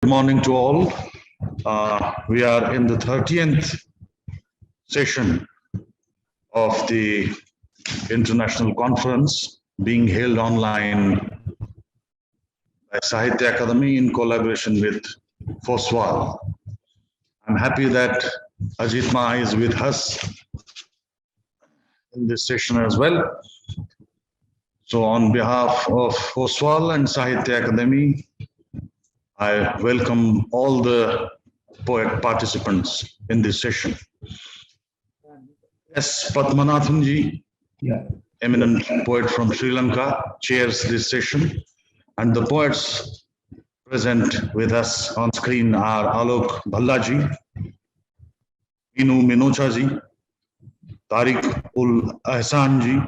Good morning to all. We are in the 13th session of the international conference being held online by Sahitya Akademi in collaboration with FOSWAL. I'm happy that Ajit Ma is with us in this session as well. So on behalf of FOSWAL and Sahitya Akademi, I welcome all the poet participants in this session. S. Padmanathan ji, eminent poet from Sri Lanka, chairs this session, and the poets present with us on screen are Alok Bhalla ji, MEENU ji, Tariq ul Ahsan ji,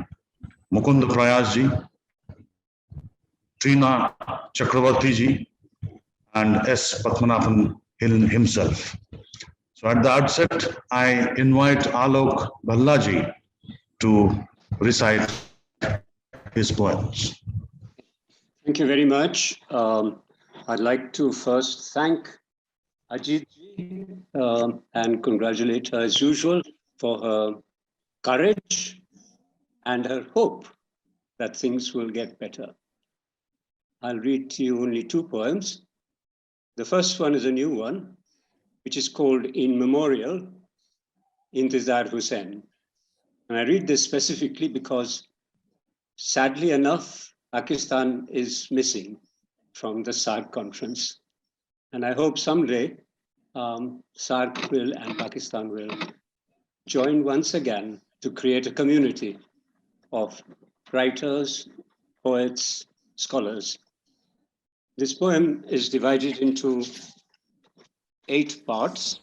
Mukund Prayas ji, Trina Chakravarti ji, and S. Padmanathan himself. So at the outset, I invite Alok Bhalla ji to recite his poems. Thank you very much. I'd like to first thank Ajit ji and congratulate her as usual for her courage and her hope that things will get better. I'll read to you only two poems. The first one is a new one, which is called In Memorial, Intizar Hussain. And I read this specifically because, sadly enough, Pakistan is missing from the SARC conference. And I hope someday SARC will and Pakistan will join once again to create a community of writers, poets, scholars. This poem is divided into 8 parts,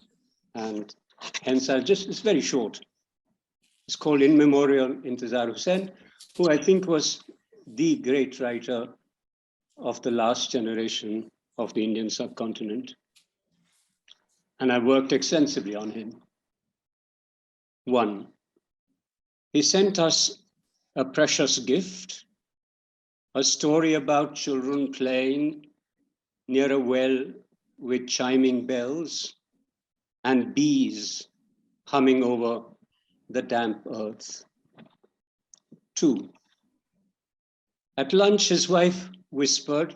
and hence it's very short. It's called In Memorial Intizar Hussain, who I think was the great writer of the last generation of the Indian subcontinent. And I worked extensively on him. 1. He sent us a precious gift, a story about children playing near a well with chiming bells and bees humming over the damp earth. 2. At lunch, his wife whispered,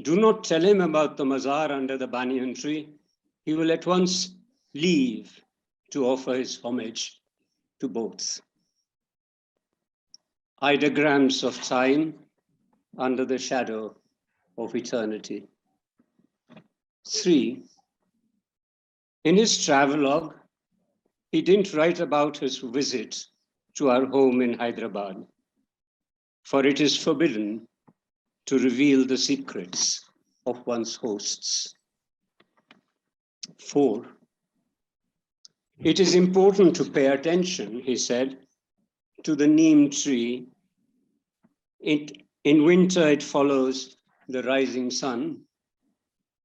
"Do not tell him about the mazar under the banyan tree. He will at once leave to offer his homage to both." Ideograms of time under the shadow of eternity. 3. In his travelogue, he didn't write about his visit to our home in Hyderabad, for it is forbidden to reveal the secrets of one's hosts. 4. It is important to pay attention, he said, to the neem tree. In winter, it follows the rising sun.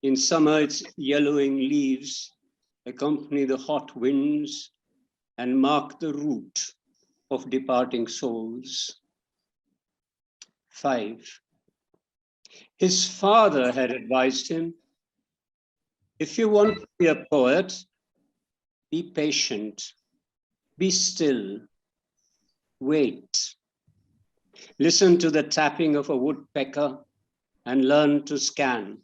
In summer, its yellowing leaves accompany the hot winds and mark the route of departing souls. 5. His father had advised him, if you want to be a poet, be patient, be still, wait. Listen to the tapping of a woodpecker and learn to scan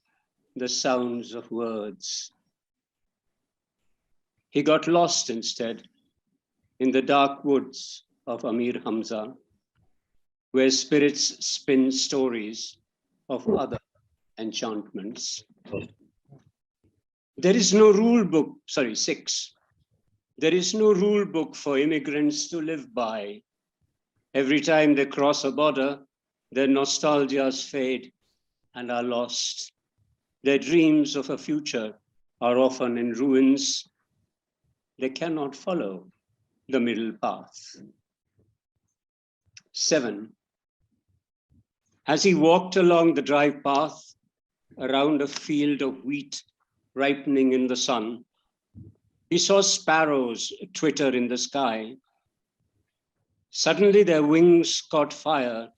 the sounds of words. He got lost instead in the dark woods of Amir Hamza, where spirits spin stories of other enchantments. There is no rule book, 6. There is no rule book for immigrants to live by. Every time they cross a border, their nostalgias fade and are lost. Their dreams of a future are often in ruins. They cannot follow the middle path. 7. As he walked along the dry path around a field of wheat ripening in the sun, he saw sparrows twitter in the sky. Suddenly their wings caught fire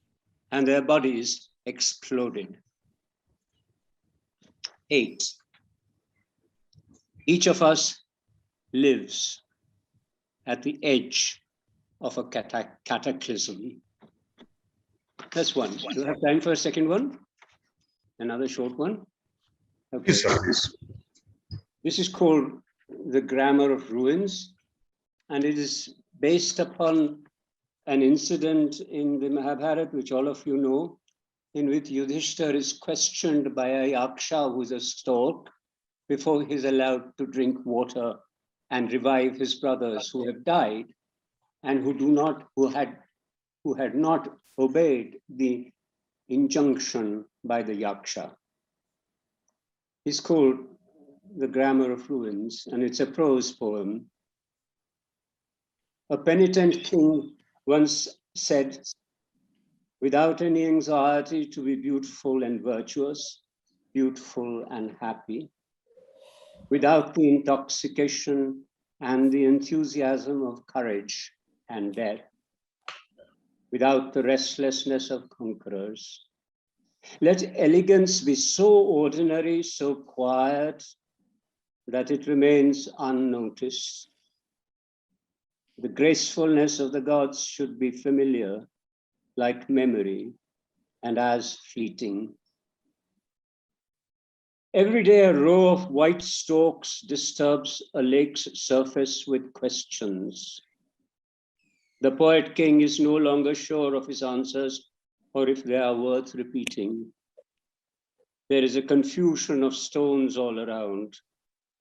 and their bodies exploded. 8. Each of us lives at the edge of a cataclysm. That's one. Do you have time for a second one? Another short one? Okay. Yes, sir. This is called The Grammar of Ruins, and it is based upon an incident in the Mahabharata, which all of you know, in which Yudhishthira is questioned by a yaksha who is a stork before he's allowed to drink water and revive his brothers who have died and who had not obeyed the injunction by the yaksha. It's called The Grammar of Ruins, and it's a prose poem. A penitent king once said, without any anxiety to be beautiful and virtuous, beautiful and happy, without the intoxication and the enthusiasm of courage and death, without the restlessness of conquerors. Let elegance be so ordinary, so quiet, that it remains unnoticed. The gracefulness of the gods should be familiar, like memory, and as fleeting. Every day a row of white storks disturbs a lake's surface with questions. The poet king is no longer sure of his answers or if they are worth repeating. There is a confusion of stones all around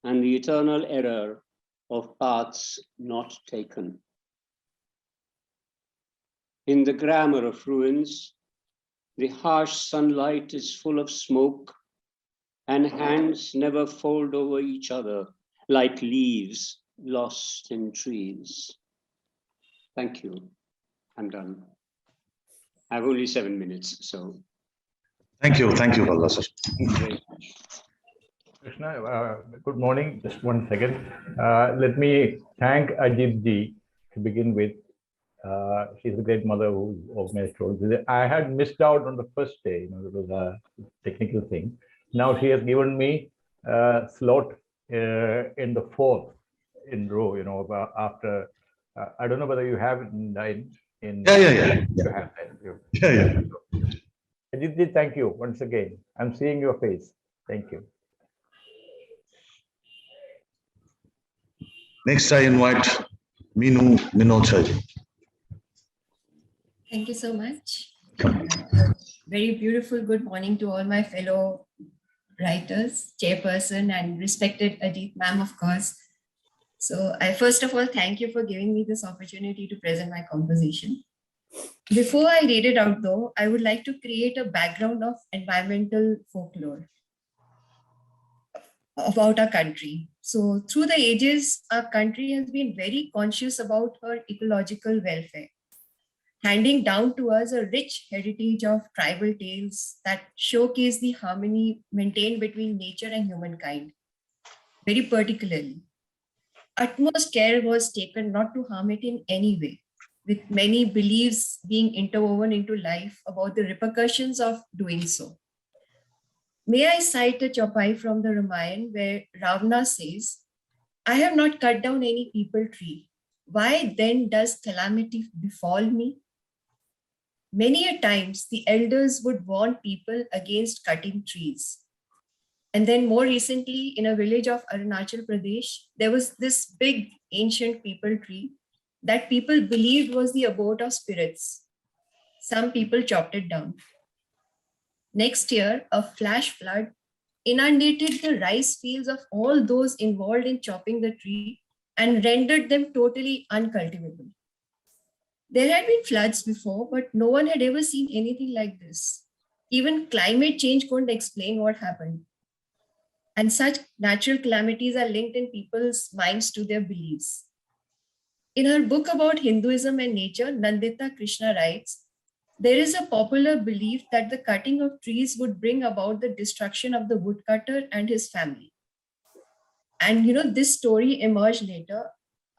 and the eternal error of paths not taken. In the grammar of ruins, the harsh sunlight is full of smoke and hands never fold over each other like leaves lost in trees. Thank you. I'm done. I have only 7 minutes, so. Thank you, Valla, sir. Krishna, good morning. Just 1 second. Let me thank Ajit ji to begin with. She's a great mother who organized all this. I had missed out on the first day, it was a technical thing. Now she has given me a slot in the 4th in row, after, I don't know whether you have it in Yeah. You have that. Yeah. Ajit ji, thank you once again. I'm seeing your face. Thank you. Next, I invite MINOCHA. Thank you so much. Very beautiful good morning to all my fellow writers, chairperson, and respected Ajit ma'am, of course. So I first of all thank you for giving me this opportunity to present my composition. Before I read it out though, I would like to create a background of environmental folklore about our country. So through the ages, our country has been very conscious about her ecological welfare, handing down to us a rich heritage of tribal tales that showcase the harmony maintained between nature and humankind. Very particularly, utmost care was taken not to harm it in any way, with many beliefs being interwoven into life about the repercussions of doing so. May I cite a chopai from the Ramayana where Ravana says, I have not cut down any peepal tree. Why then does calamity befall me? Many a times the elders would warn people against cutting trees. And then more recently in a village of Arunachal Pradesh, there was this big ancient peepal tree that people believed was the abode of spirits. Some people chopped it down. Next year, a flash flood inundated the rice fields of all those involved in chopping the tree and rendered them totally uncultivable. There had been floods before, but no one had ever seen anything like this. Even climate change couldn't explain what happened. And such natural calamities are linked in people's minds to their beliefs. In her book about Hinduism and nature, Nandita Krishna writes, there is a popular belief that the cutting of trees would bring about the destruction of the woodcutter and his family. And this story emerged later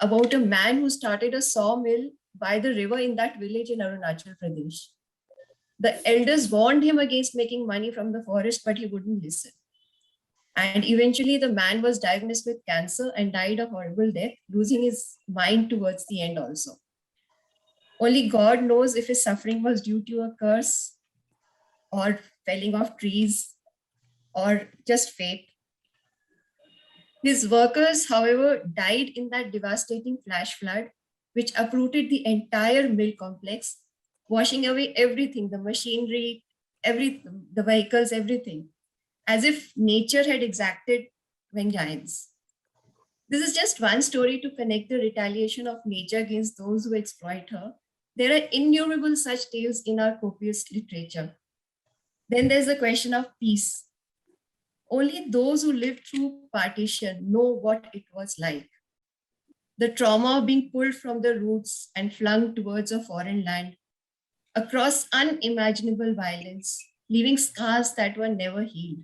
about a man who started a sawmill by the river in that village in Arunachal Pradesh. The elders warned him against making money from the forest, but he wouldn't listen. And eventually the man was diagnosed with cancer and died a horrible death, losing his mind towards the end also. Only God knows if his suffering was due to a curse or felling of trees or just fate. His workers, however, died in that devastating flash flood, which uprooted the entire mill complex, washing away everything, the machinery, the vehicles, everything, as if nature had exacted vengeance. This is just one story to connect the retaliation of nature against those who exploit her. There are innumerable such tales in our copious literature. Then there's the question of peace. Only those who lived through partition know what it was like. The trauma of being pulled from the roots and flung towards a foreign land, across unimaginable violence, leaving scars that were never healed.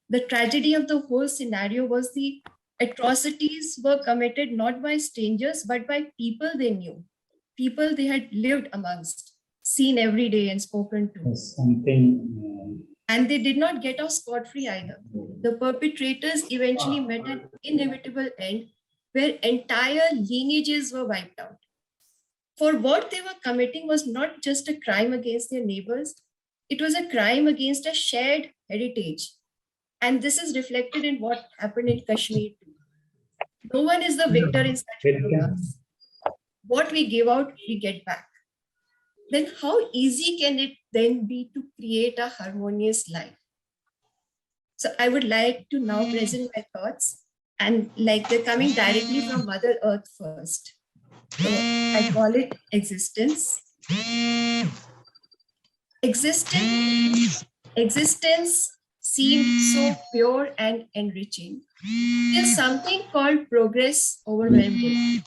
The tragedy of the whole scenario was the atrocities were committed not by strangers, but by people they knew, people they had lived amongst, seen every day and spoken to. And they did not get off scot-free either. The perpetrators eventually met an inevitable end where entire lineages were wiped out. For what they were committing was not just a crime against their neighbors, it was a crime against a shared heritage. And this is reflected in what happened in Kashmir too. No one is the victor in such programs. What we give out, we get back. Then how easy can it then be to create a harmonious life? So I would like to now present my thoughts, and like they're coming directly from Mother Earth first. So I call it existence. Existence seemed so pure and enriching, till something called progress overwhelmed it.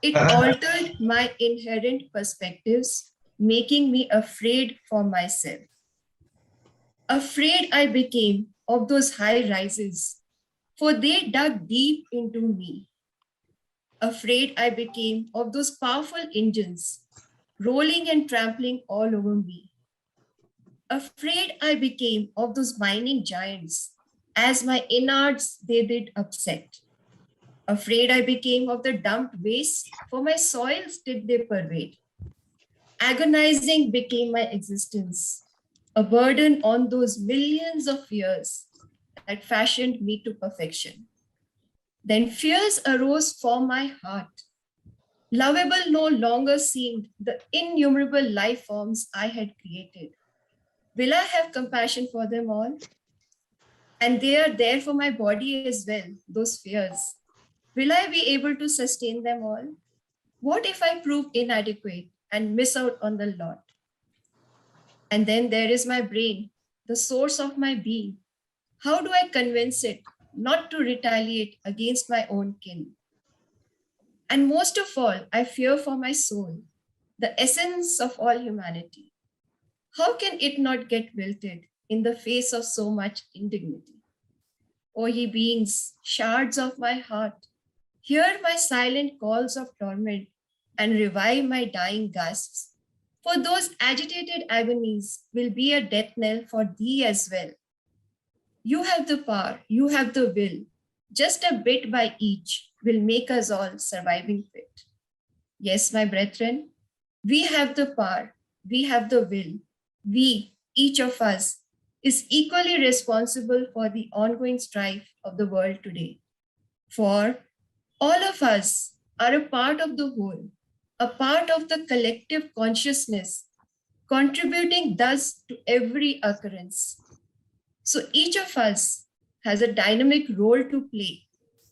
It altered my inherent perspectives, making me afraid for myself. Afraid I became of those high rises, for they dug deep into me. Afraid I became of those powerful engines, rolling and trampling all over me. Afraid I became of those mining giants, as my innards they did upset. Afraid I became of the dumped waste, for my soils did they pervade. Agonizing became my existence, a burden on those millions of fears that fashioned me to perfection. Then fears arose for my heart. Lovable no longer seemed the innumerable life forms I had created. Will I have compassion for them all? And they are there for my body as well, those fears. Will I be able to sustain them all? What if I prove inadequate and miss out on the lot? And then there is my brain, the source of my being. How do I convince it not to retaliate against my own kin? And most of all, I fear for my soul, the essence of all humanity. How can it not get wilted in the face of so much indignity? O ye beings, shards of my heart, hear my silent calls of torment and revive my dying gasps. For those agitated agonies will be a death knell for thee as well. You have the power, you have the will. Just a bit by each will make us all surviving fit. Yes, my brethren, we have the power, we have the will. We, each of us, is equally responsible for the ongoing strife of the world today. For all of us are a part of the whole, a part of the collective consciousness, contributing thus to every occurrence. So each of us has a dynamic role to play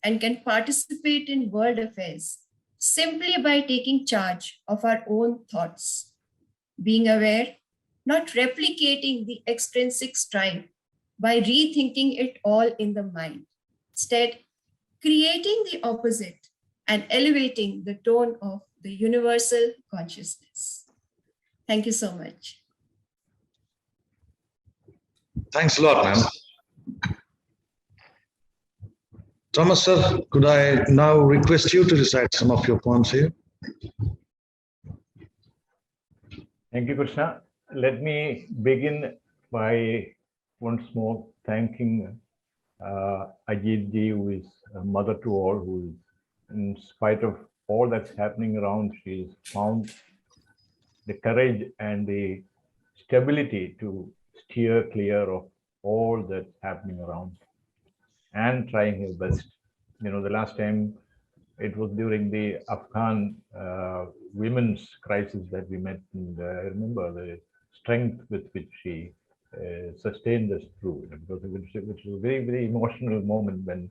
and can participate in world affairs simply by taking charge of our own thoughts, being aware, not replicating the extrinsic strife by rethinking it all in the mind. Instead, creating the opposite and elevating the tone of the universal consciousness. Thank you so much. Thanks a lot, ma'am. Thomas, sir, could I now request you to recite some of your poems here? Thank you, Krishna. Let me begin by once more thanking Ajit ji, who is a mother to all, who is, in spite of all that's happening around, she's found the courage and the stability to steer clear of all that's happening around and trying her best. You know, the last time it was during the Afghan women's crisis that we met, and I remember the strength with which she sustained us through, because it was a very, very emotional moment when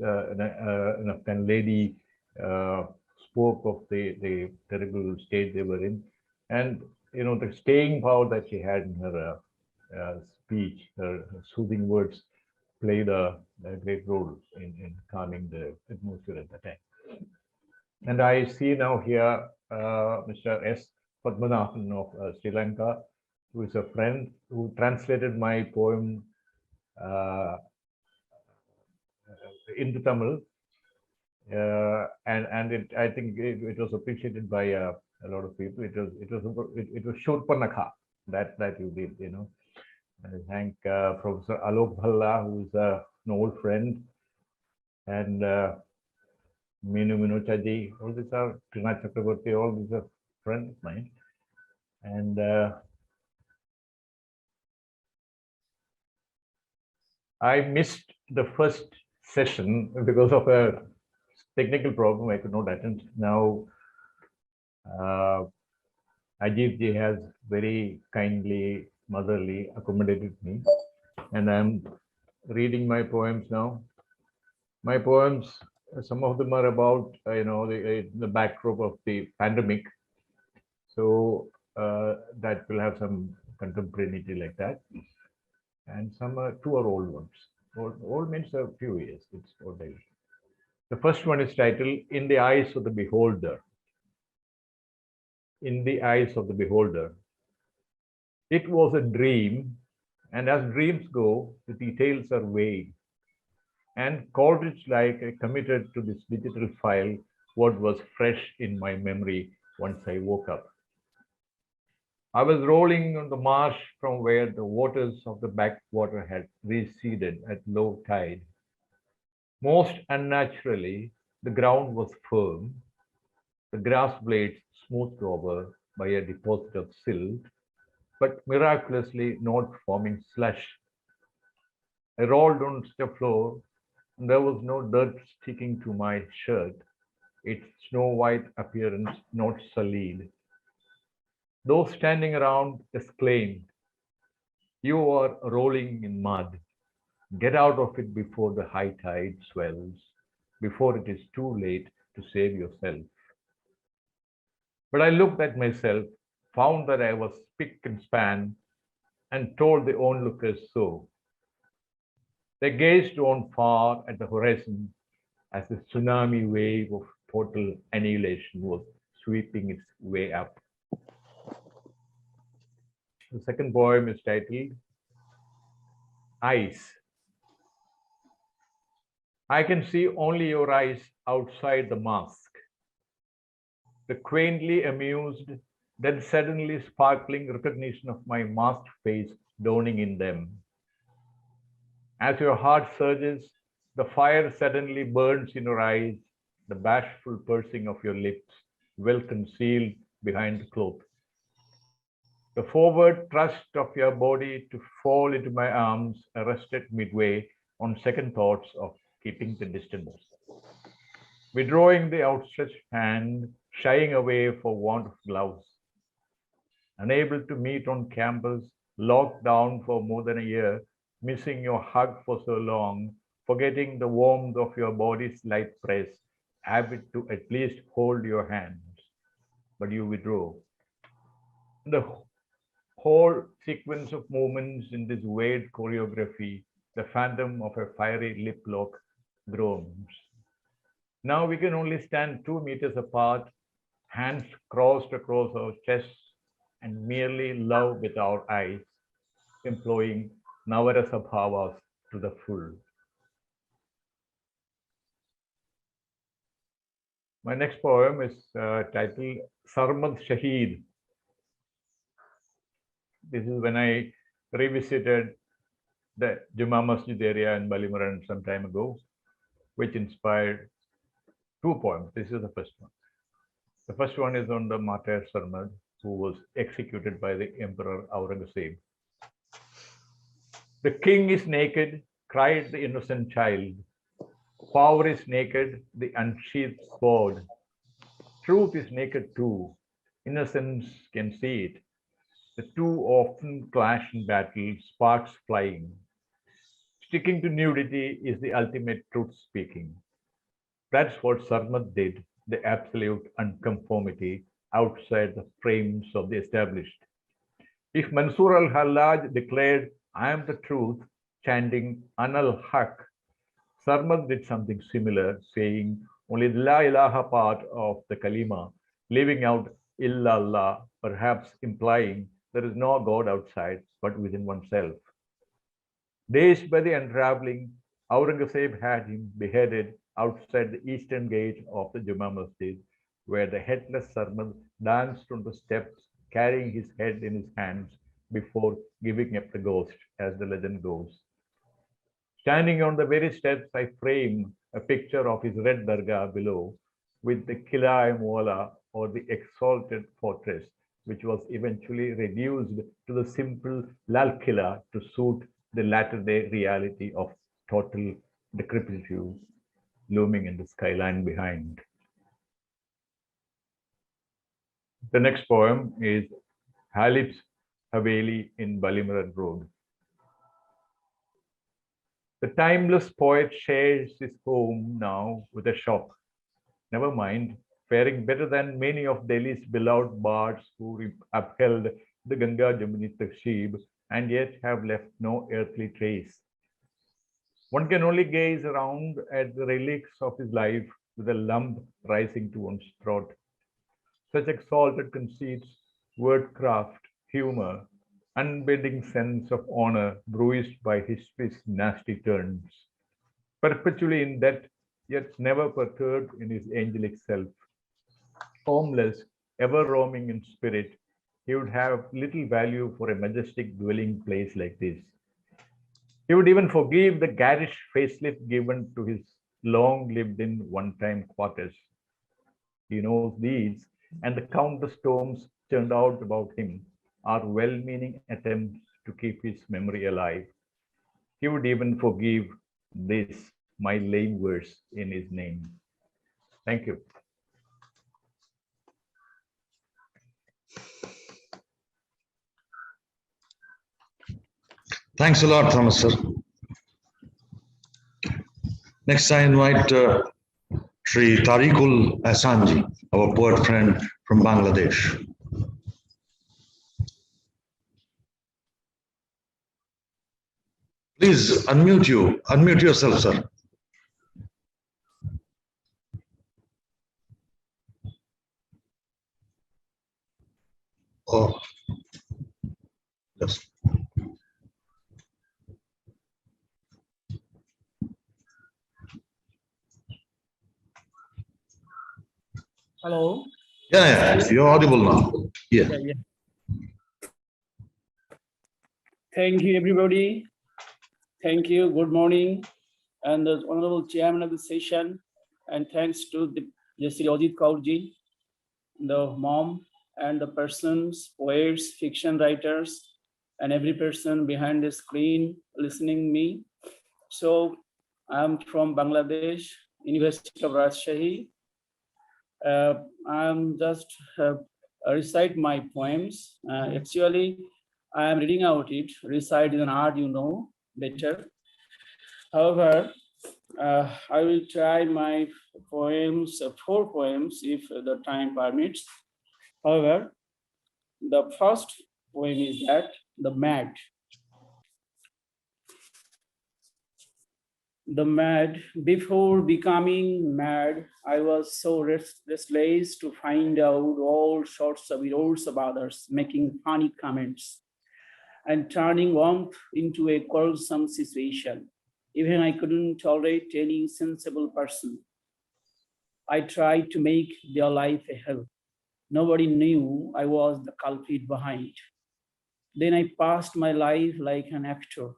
an Afghan lady spoke of the terrible state they were in, and you know, the staying power that she had in her speech, her soothing words played a great role in calming the atmosphere at that time. And I see now here Mr. S. Padmanathan of Sri Lanka, who is a friend who translated my poem into Tamil. And I think it was appreciated by a lot of people. It was Shurpanakha that you did, you know. And I thank Professor Alok Bhalla, who is an old friend, and MEENU MINOCHA ji. All these are Trina Chakraborty. All these are friends of mine. And I missed the first session because of a technical problem. I could not attend. Now, Ajit ji has very kindly, motherly accommodated me, and I'm reading my poems now. My poems, some of them are about you know, the backdrop of the pandemic, so that will have some contemporaneity like that, and some are two are old ones. Old means a few years. It's old days. The first one is titled "In the Eyes of the Beholder." In the eyes of the beholder. It was a dream, and as dreams go, the details are vague. And Coleridge-like, I committed to this digital file what was fresh in my memory once I woke up. I was rolling on the marsh from where the waters of the backwater had receded at low tide. Most unnaturally, the ground was firm, the grass blades smoothed over by a deposit of silt, but miraculously not forming slush. I rolled on the floor, and there was no dirt sticking to my shirt, its snow-white appearance not sullied. Those standing around exclaimed, "You are rolling in mud. Get out of it before the high tide swells, before it is too late to save yourself." But I looked at myself, found that I was spick and span, and told the onlookers so. They gazed on far at the horizon as the tsunami wave of total annihilation was sweeping its way up. The second poem is titled Eyes. I can see only your eyes outside the mask, the quaintly amused, then suddenly sparkling recognition of my masked face dawning in them. As your heart surges, the fire suddenly burns in your eyes, the bashful pursing of your lips, well concealed behind the cloth. The forward thrust of your body to fall into my arms arrested midway on second thoughts of keeping the distance. Withdrawing the outstretched hand, shying away for want of gloves. Unable to meet on campus, locked down for more than a year, missing your hug for so long, forgetting the warmth of your body's light press, avid to at least hold your hands. But you withdraw. The whole sequence of movements in this weird choreography, the phantom of a fiery lip lock groans. Now we can only stand 2 meters apart, hands crossed across our chests, and merely love with our eyes, employing Navarasa bhavas to the full. My next poem is titled Sarmad Shaheed. This is when I revisited the Juma Masjid area in Balimaran some time ago, which inspired two poems. This is the first one. The first one is on the martyr Sarmad, who was executed by the Emperor Aurangzeb. The king is naked, cried the innocent child. Power is naked, the unsheathed sword. Truth is naked too. Innocence can see it. The two often clash in battle, sparks flying. Sticking to nudity is the ultimate truth speaking. That's what Sarmat did, the absolute unconformity outside the frames of the established. If Mansur al-Hallaj declared, I am the truth, chanting Anal Haq, Sarmat did something similar, saying only the La ilaha part of the Kalima, leaving out Illallah, perhaps implying there is no God outside but within oneself. Dazed by the unraveling, Aurangzeb had him beheaded outside the eastern gate of the Juma Masjid, where the headless Sarmad danced on the steps, carrying his head in his hands before giving up the ghost, as the legend goes. Standing on the very steps, I frame a picture of his red dargah below, with the Kila-e-Mualla, or the exalted fortress, which was eventually reduced to the simple Lal Kila to suit the latter-day reality of total decrepitude looming in the skyline behind. The next poem is Halip's Haveli in Balimaran Road. The timeless poet shares his home now with a shop. Never mind, faring better than many of Delhi's beloved bards who upheld the Ganga Jamuni Takshib and yet have left no earthly trace. One can only gaze around at the relics of his life with a lump rising to one's throat. Such exalted conceits, wordcraft, humor, unbending sense of honor bruised by history's nasty turns. Perpetually in debt, yet never perturbed in his angelic self. Homeless, ever roaming in spirit, he would have little value for a majestic dwelling place like this. He would even forgive the garish facelift given to his long-lived-in one-time quarters. He knows these, and the countless tomes turned out about him are well-meaning attempts to keep his memory alive. He would even forgive this, my lame verse in his name. Thank you. Thanks a lot, Thomas, sir. Next, I invite Sri Tariqul Ahsanji, our poet friend from Bangladesh. Please unmute yourself, sir. Oh, yes. Hello. Yeah, you're audible now. Yeah. Thank you, everybody. Thank you. Good morning. And the Honorable Chairman of the session. And thanks to the Sri Ajit Kaurji, the mom, and the persons, poets, fiction writers, and every person behind the screen listening me. So I'm from Bangladesh, University of Rajshahi. I'm just recite my poems. Actually, I am reading out it. Recite is an art, you know better. However, I will try my poems, 4 poems, if the time permits. However, the first poem is that the mad. The mad, before becoming mad, I was so restless to find out all sorts of errors of others, making funny comments and turning warmth into a quarrelsome situation. Even I couldn't tolerate any sensible person. I tried to make their life a hell. Nobody knew I was the culprit behind. Then I passed my life like an actor,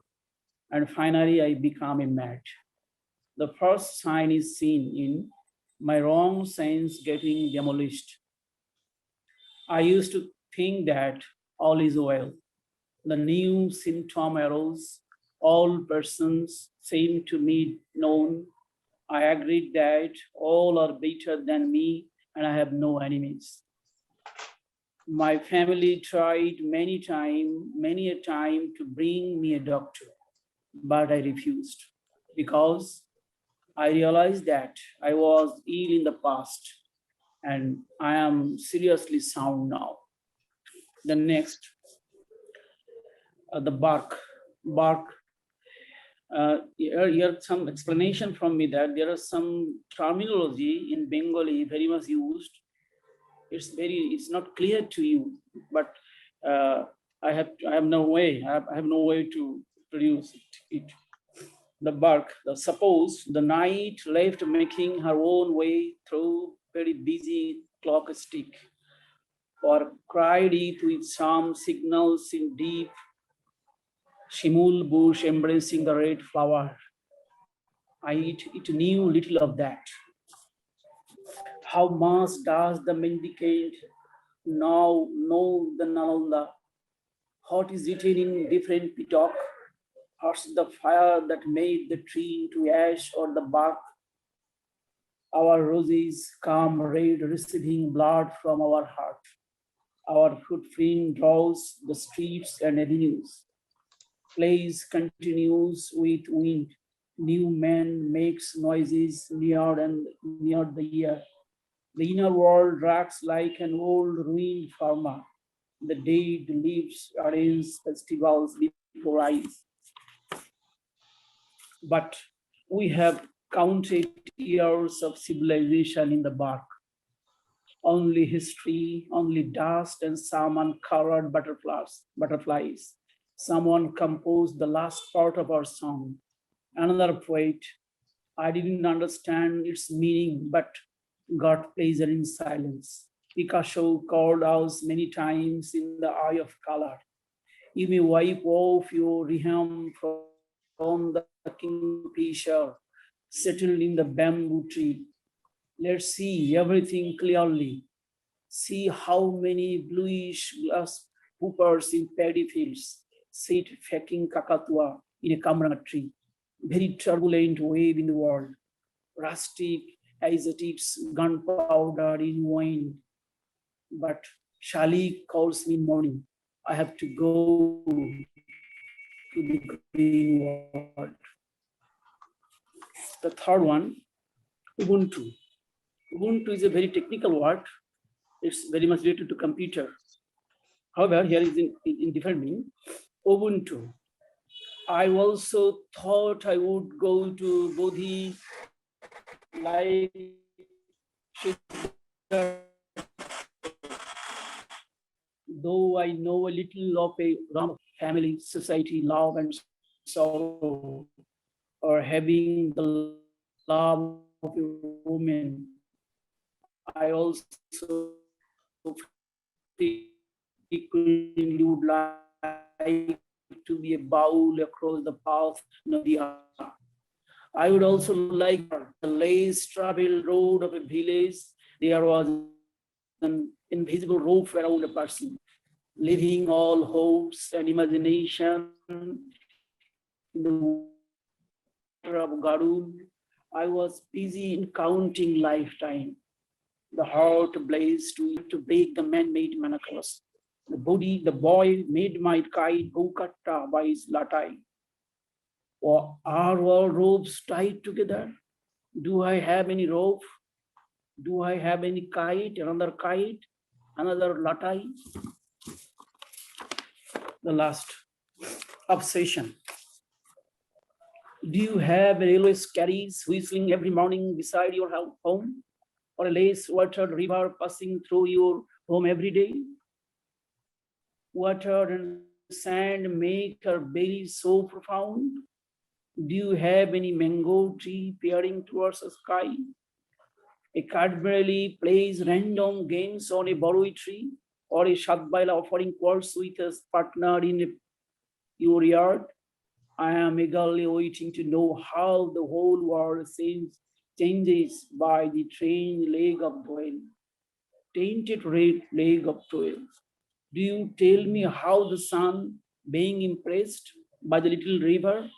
and finally I become a mat. The first sign is seen in my wrong sense getting demolished. I used to think that all is well. The new symptom arose. All persons seem to me known. I agreed that all are better than me and I have no enemies. My family tried many a time to bring me a doctor, but I refused because I realized that I was ill in the past and I am seriously sound now. The next, the bark. Here some explanation from me that there are some terminology in Bengali very much used. It's not clear to you, but I have no way to produce it. The bark. Suppose the night left making her own way through very busy clock stick, or cried it with some signals in deep shimul bush embracing the red flower. It knew little of that. How much does the mendicant now know the Nalanda? What is written in different pitok? What's the fire that made the tree to ash or the bark? Our roses come red, receiving blood from our heart. Our footprint draws the streets and avenues. Place continues with wind. New man makes noises near the ear. The inner world drags like an old ruined farmer. The dead leaves arrange festivals before eyes. But we have counted years of civilization in the bark. Only history, only dust and some uncolored butterflies. Someone composed the last part of our song. Another poet, I didn't understand its meaning, but got pleasure in silence. Picasso called us many times in the eye of color. You may wipe off your rhythm from the kingfisher settled in the bamboo tree. Let's see everything clearly. See how many bluish glass hoopers in paddy fields sit faking kakatua in a kamranga tree. Very turbulent wave in the world. Rustic as it is gunpowder in wine. But Shalik calls me in morning. I have to go to the green world. The third one, Ubuntu. Ubuntu is a very technical word. It's very much related to computer. However, here is in different meaning. Ubuntu. I also thought I would go to Bodhi like though I know a little of a family, society, love and sorrow, or having the love of a woman, I also frequently would like to be a bowl across the path Nadia. I would also like the less traveled road of a village. There was an invisible rope around a person, leaving all hopes and imagination in the water of Garud. I was busy in counting lifetime. The heart blazed to break the man-made manacles. The boy made my kite go katta by his latai. Or are all ropes tied together? Do I have any rope? Do I have any kite, another latai? The last, obsession. Do you have a railway carriage whistling every morning beside your home? Or a lace-watered river passing through your home every day? Water and sand make our belly so profound. Do you have any mango tree peering towards the sky? A Cadbury plays random games on a boroi tree, or a Shadbaila offering quartz with a partner in your yard? I am eagerly waiting to know how the whole world changes by the trained leg of toil, tainted red leg of toil. Do you tell me how the sun, being impressed by the little river,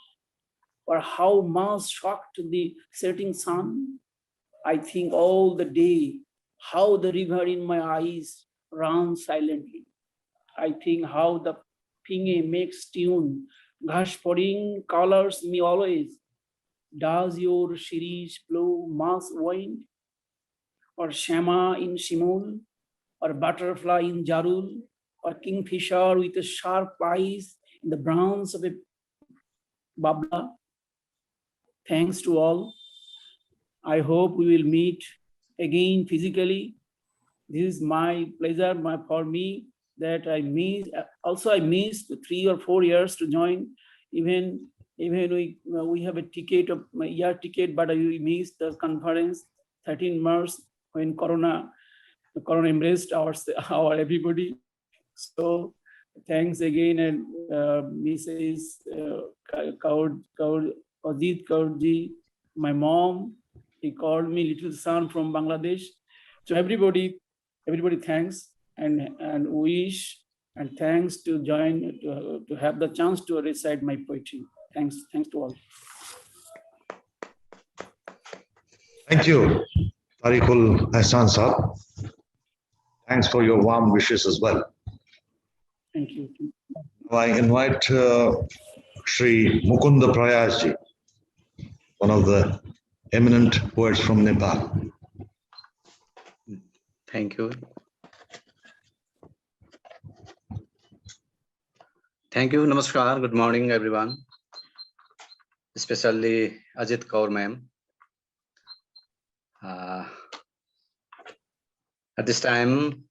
or how Mars shocked the setting sun? I think all the day how the river in my eyes runs silently. I think how the pinge makes tune, Ghashporing colors me always. Does your Shirish blow mass wind? Or Shama in Shimul? Or butterfly in Jarul? Or kingfisher with a sharp eyes in the browns of a babla? Thanks to all. I hope we will meet again physically. This is my pleasure for me that I miss. Also, I missed 3 or 4 years to join. Even we have a ticket of my year ticket, but we missed the conference 13 March when Corona embraced our everybody. So thanks again, and Mrs. Ajit Kaurji, my mom. He called me little son from Bangladesh. So everybody thanks and wish and thanks to join to have the chance to recite my poetry. Thanks to all. Thank you, Tariqul Ahsan Saab. Thanks for your warm wishes as well. Thank you. Now I invite Sri Mukunda Prayasji, one of the eminent poets from Nepal. Thank you. Thank you. Namaskar. Good morning, everyone. Especially Ajit Kaur ma'am. At this time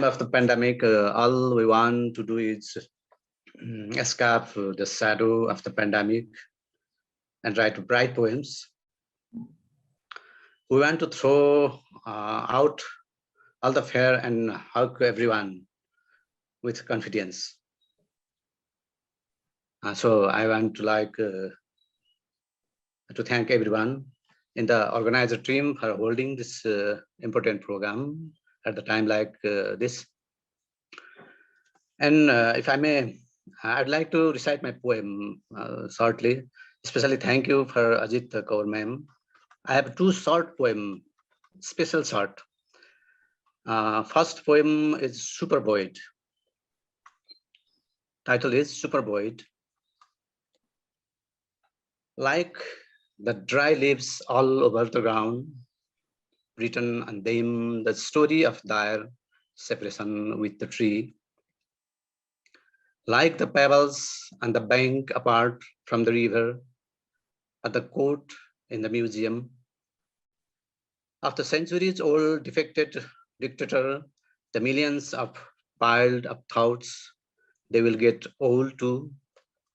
of the pandemic, all we want to do is escape the shadow of the pandemic and write bright poems. We want to throw out all the fear and hug everyone with confidence. So I want to to thank everyone in the organizer team for holding this important program at the time like this. And if I may, I'd like to recite my poem shortly. Especially thank you for Ajit Kaur ma'am. I have 2 short poems, special short. First poem is Super Void. Title is Super Void. Like the dry leaves all over the ground, written on them the story of dire separation with the tree. Like the pebbles on the bank apart from the river, at the court in the museum, of the centuries-old defected dictator, the millions of piled up thoughts, they will get old too,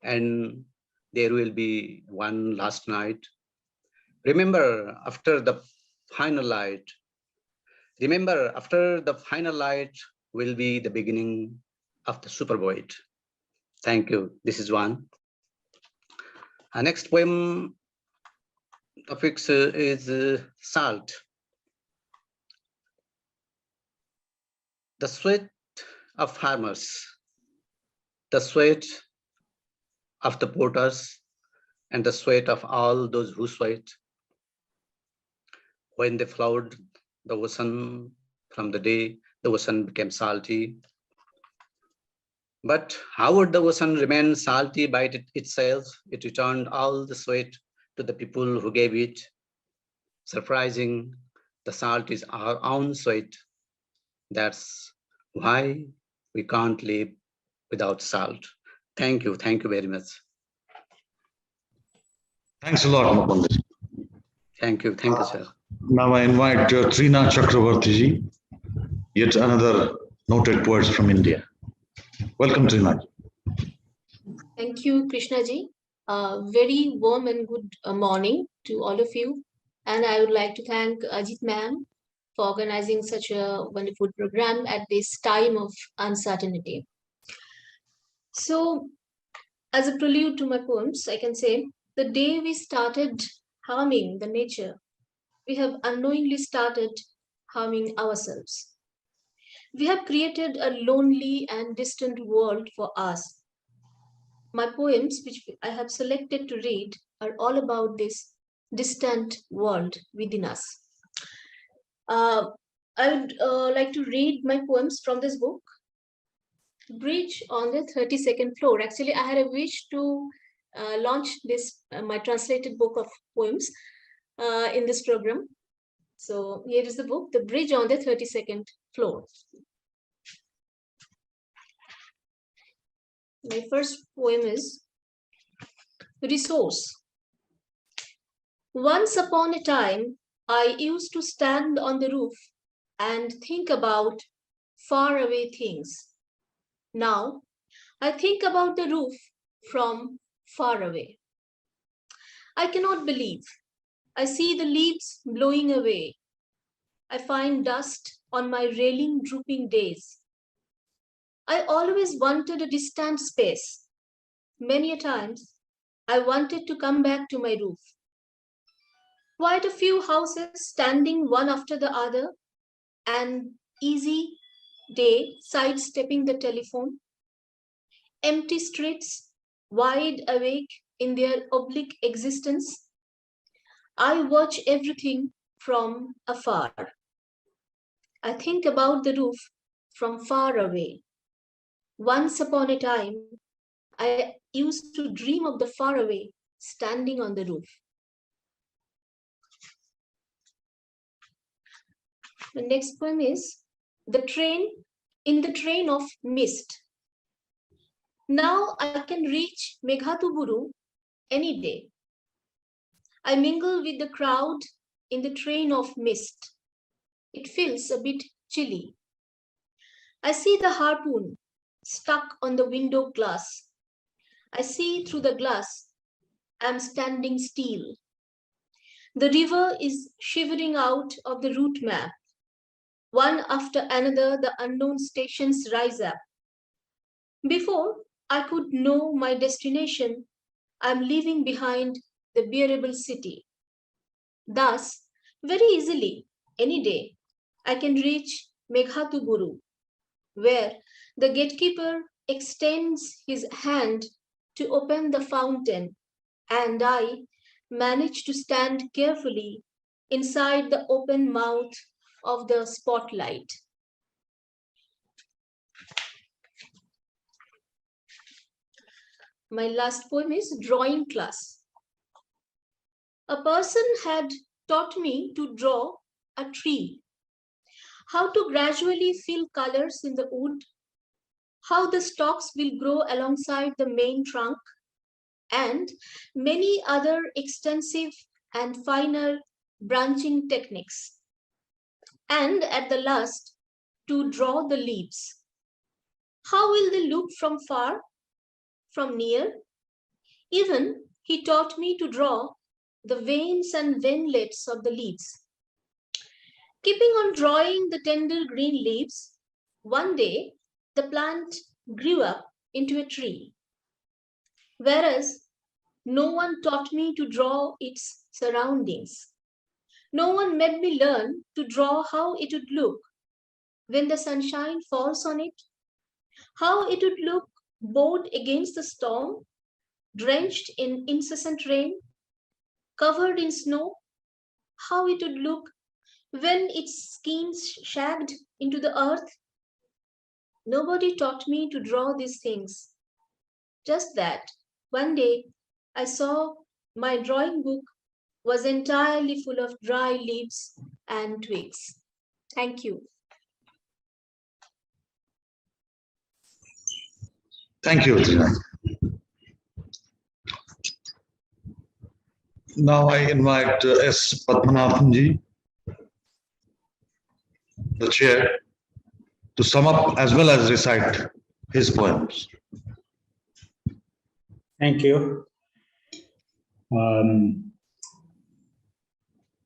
and there will be one last night. Remember after the final light. Remember after the final light will be the beginning of the super void. Thank you. This is one. Our next poem topic is salt. The sweat of farmers, the sweat of the porters, and the sweat of all those who sweat when they flowed the ocean from the day the ocean became salty. But how would the ocean remain salty by itself? It returned all the sweat to the people who gave it. Surprising, the salt is our own sweat. That's why we can't live without salt. Thank you very much. Thanks a lot, Mukunda. Thank you, sir. Now I invite Trina Chakravartiji, yet another noted poet from India. Welcome, Trina. Thank you, Krishnaji. Very warm and good morning to all of you. And I would like to thank Ajit ma'am for organizing such a wonderful program at this time of uncertainty. So As a prelude to my poems, I can say, the day we started harming the nature, we have unknowingly started harming ourselves. We have created a lonely and distant world for us. My poems, which I have selected to read, are all about this distant world within us. I would like to read my poems from this book, Bridge on the 32nd Floor. Actually, I had a wish to launch this, my translated book of poems in this program. So here is the book, The Bridge on the 32nd Floor. My first poem is Resource. Once upon a time, I used to stand on the roof and think about faraway things. Now, I think about the roof from far away. I cannot believe. I see the leaves blowing away. I find dust on my railing drooping days. I always wanted a distant space. Many a times, I wanted to come back to my roof. Quite a few houses standing one after the other, an easy day sidestepping the telephone. Empty streets, wide awake in their oblique existence. I watch everything from afar. I think about the roof from far away. Once upon a time, I used to dream of the faraway standing on the roof. The next poem is The Train in the Train of Mist. Now I can reach Meghatuburu any day. I mingle with the crowd in the train of mist. It feels a bit chilly. I see the harpoon stuck on the window glass. I see through the glass. I'm standing still. The river is shivering out of the route map. One after another, the unknown stations rise up. Before I could know my destination, I'm leaving behind the bearable city. Thus, very easily, any day, I can reach Meghatuburu, where the gatekeeper extends his hand to open the fountain, and I manage to stand carefully inside the open mouth of the spotlight. My last poem is Drawing Class. A person had taught me to draw a tree, how to gradually fill colors in the wood, how the stalks will grow alongside the main trunk, and many other extensive and finer branching techniques. And at the last, to draw the leaves. How will they look from far, from near? Even he taught me to draw the veins and veinlets of the leaves. Keeping on drawing the tender green leaves, one day the plant grew up into a tree. Whereas no one taught me to draw its surroundings. No one made me learn to draw how it would look when the sunshine falls on it, how it would look bowed against the storm, drenched in incessant rain, covered in snow, how it would look when its skin shagged into the earth. Nobody taught me to draw these things. Just that one day I saw my drawing book was entirely full of dry leaves and twigs. Thank you. Thank you, Tina. Now I invite S. Padmanabhanji, the chair, to sum up as well as recite his poems. Thank you.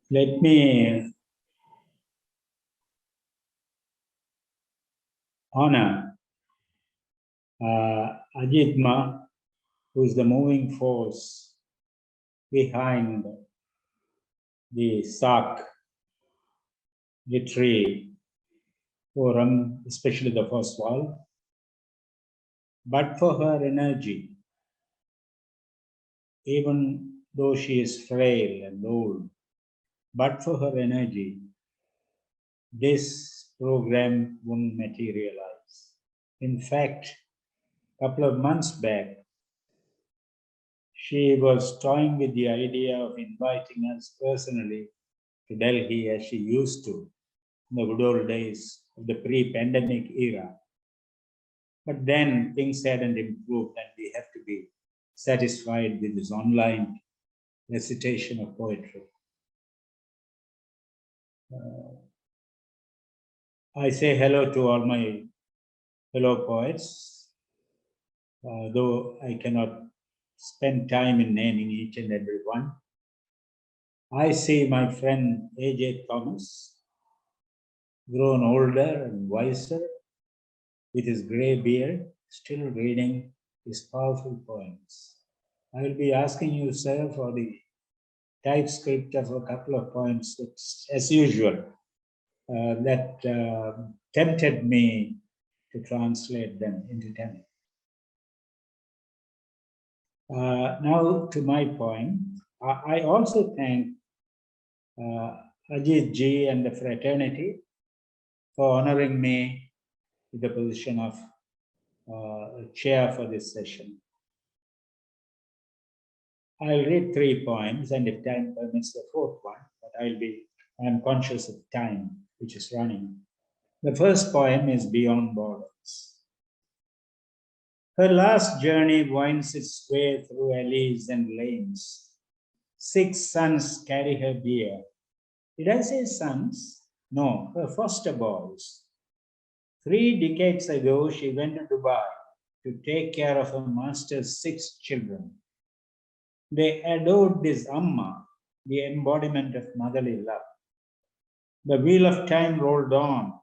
Let me honor Ajit Ma who is the moving force behind the SARC literary forum, especially the first one. But for her energy, even though she is frail and old, but for her energy, this program won't materialize. In fact, a couple of months back, she was toying with the idea of inviting us personally to Delhi as she used to in the good old days of the pre-pandemic era. But then things hadn't improved and we have to be satisfied with this online recitation of poetry. I say hello to all my fellow poets, though I cannot spend time in naming each and every one. I see my friend A.J. Thomas, grown older and wiser, with his gray beard, still reading his powerful poems. I will be asking you, sir, for the typescript of a couple of poems, as usual, that tempted me to translate them into Tamil. Now to my poem. I also thank Ajit Ji and the fraternity for honoring me with the position of chair for this session. I'll read 3 poems, and if time permits, the 4th one, but I'm conscious of time, which is running. The first poem is Beyond Borders. Her last journey winds its way through alleys and lanes. 6 sons carry her bier. Did I say sons? No, her foster boys. 3 decades ago, she went to Dubai to take care of her master's 6 children. They adored this Amma, the embodiment of motherly love. The wheel of time rolled on.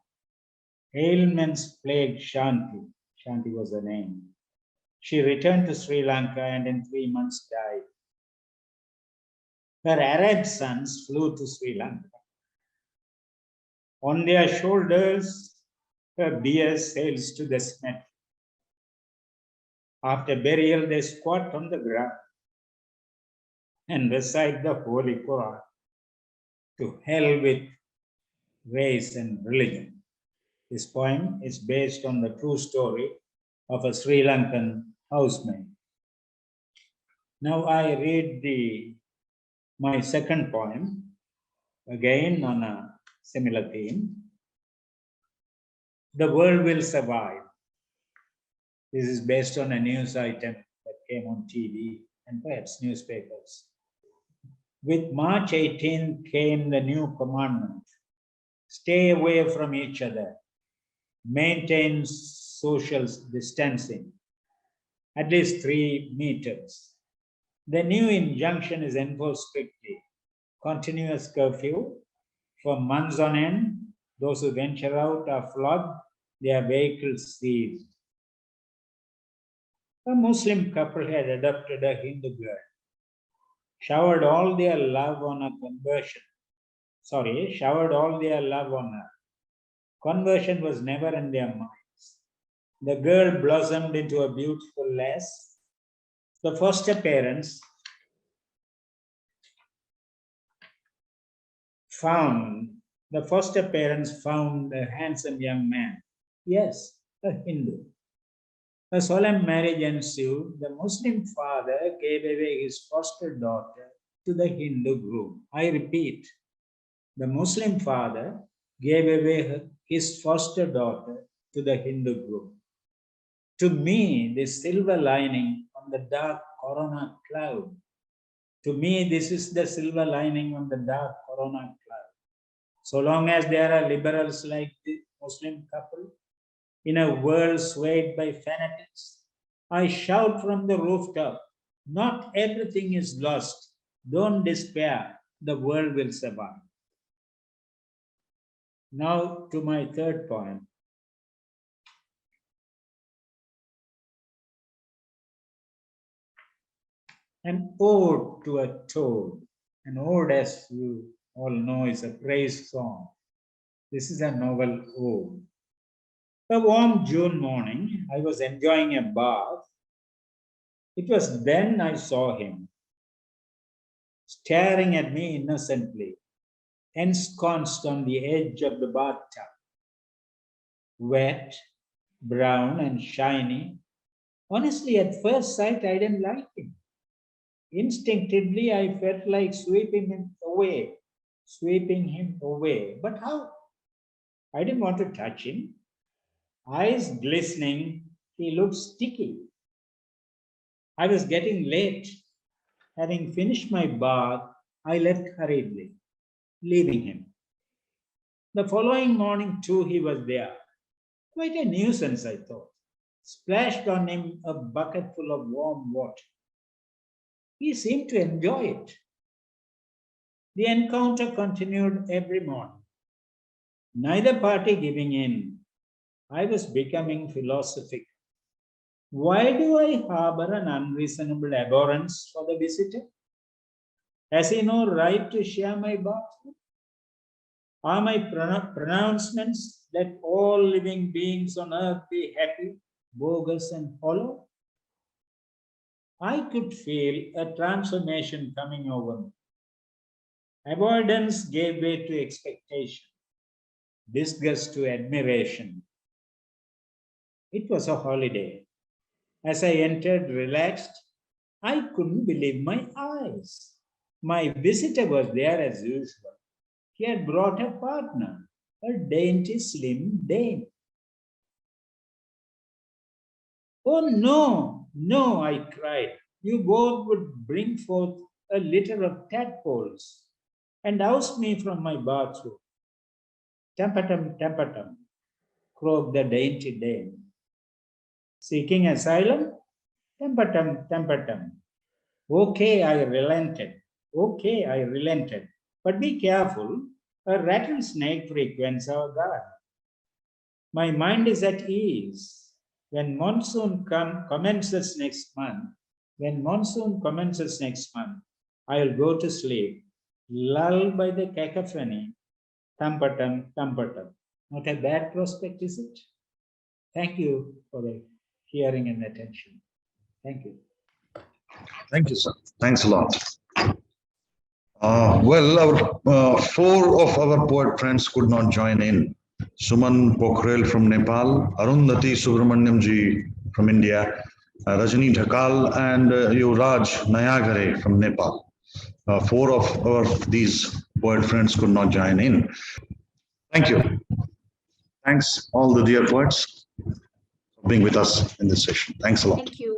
Ailments plagued Shanti. Shanti was her name. She returned to Sri Lanka and in 3 months died. Her Arab sons flew to Sri Lanka. On their shoulders, her bier sails to the cemetery. After burial, they squat on the ground and recite the Holy Quran. To hell with race and religion. This poem is based on the true story of a Sri Lankan housemaid. Now I read my second poem, again on a similar theme. The World Will Survive. This is based on a news item that came on TV and perhaps newspapers. With March 18th came the new commandment. Stay away from each other. Maintain social distancing, at least 3 meters. The new injunction is enforced strictly. Continuous curfew for months on end. Those who venture out are flogged, their vehicles seized. A Muslim couple had adopted a Hindu girl, showered all their love on her. Conversion was never in their minds. The girl blossomed into a beautiful lass. The foster parents found a handsome young man. Yes, a Hindu. A solemn marriage ensued. The Muslim father gave away his foster daughter to the Hindu groom. I repeat, the Muslim father gave away his foster daughter to the Hindu groom. To me, this silver lining on the dark corona cloud. To me, this is the silver lining on the dark corona cloud. So long as there are liberals like the Muslim couple, in a world swayed by fanatics, I shout from the rooftop, not everything is lost. Don't despair, the world will survive. Now to my third poem. An ode to a toad. An ode, as you all know, is a praise song. This is a novel ode. A warm June morning, I was enjoying a bath. It was then I saw him, staring at me innocently, ensconced on the edge of the bathtub. Wet, brown, and shiny. Honestly, at first sight, I didn't like him. Instinctively, I felt like sweeping him away. But how? I didn't want to touch him. Eyes glistening, he looked sticky. I was getting late. Having finished my bath, I left hurriedly, leaving him. The following morning, too, he was there. Quite a nuisance, I thought. Splashed on him a bucket full of warm water. He seemed to enjoy it. The encounter continued every morning. Neither party giving in. I was becoming philosophical. Why do I harbor an unreasonable abhorrence for the visitor? Has he no right to share my bathroom? Are my pronouncements that all living beings on earth be happy, bogus, and hollow? I could feel a transformation coming over me. Avoidance gave way to expectation, disgust to admiration. It was a holiday. As I entered relaxed, I couldn't believe my eyes. My visitor was there as usual. He had brought a partner, a dainty, slim dame. Oh, no, no, I cried. You both would bring forth a litter of tadpoles and oust me from my bathroom. Tampatum, croaked the dainty dame. Seeking asylum? Tampatum. Okay, I relented. But be careful, a rattlesnake frequents our garden. My mind is at ease. When monsoon commences next month, I'll go to sleep, lulled by the cacophony. Tampatum. Not a bad prospect, is it? Thank you for the hearing and attention. Thank you. Thank you, sir. Thanks a lot. Well, four of our poet friends could not join in. Suman Pokhrel from Nepal, Arundhati Subramanyamji from India, Rajani Dhakal, and Yuvraj Nayagare from Nepal. Four of these poet friends could not join in. Thank you. Thanks all the dear poets for being with us in this session. Thanks a lot. Thank you.